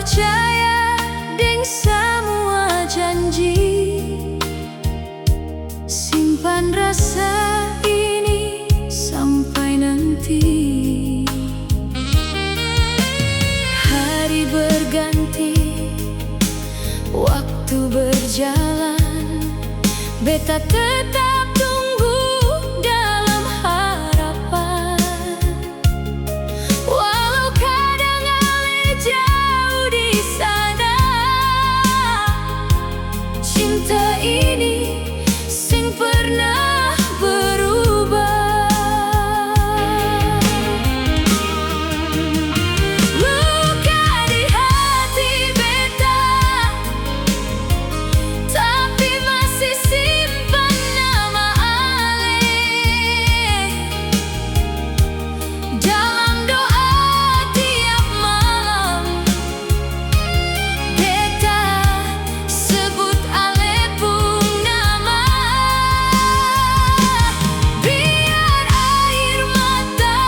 percaya deng semua janji. Simpan rasa ini sampai nanti. Hari berganti, waktu berjalan, beta tetap tunggu dalam harapan. Walau kadang ale jauh di sana, cinta ini sing pernah berubah. Luka di hati beta, tapi masih simpan nama ale. Dalam doa tiap malam, beta sebut ale pun nama. Biar air mata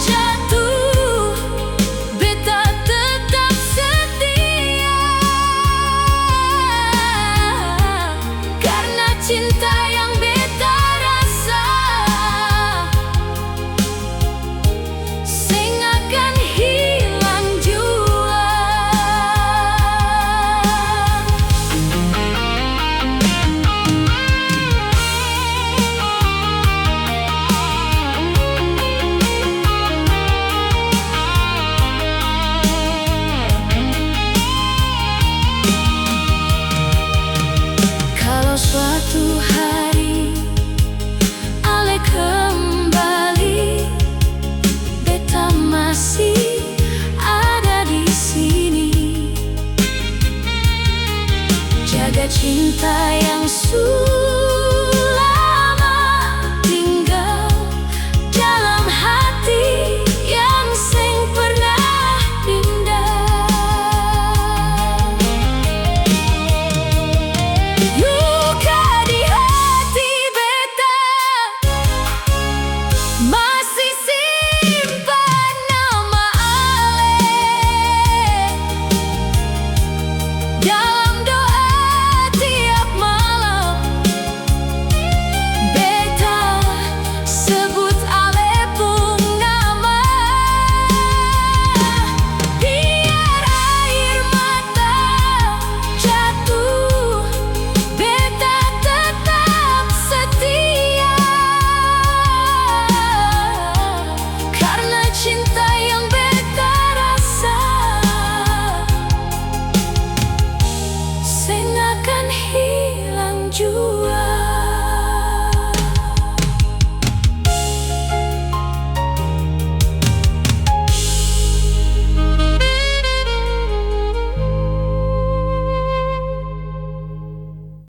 jatuh, beta tetap setia. Karena cinta yang beta rasa sing akan hilang jua. Kalau suatu hari ale kembali, beta masih ada di sini. Jaga cinta yang suci.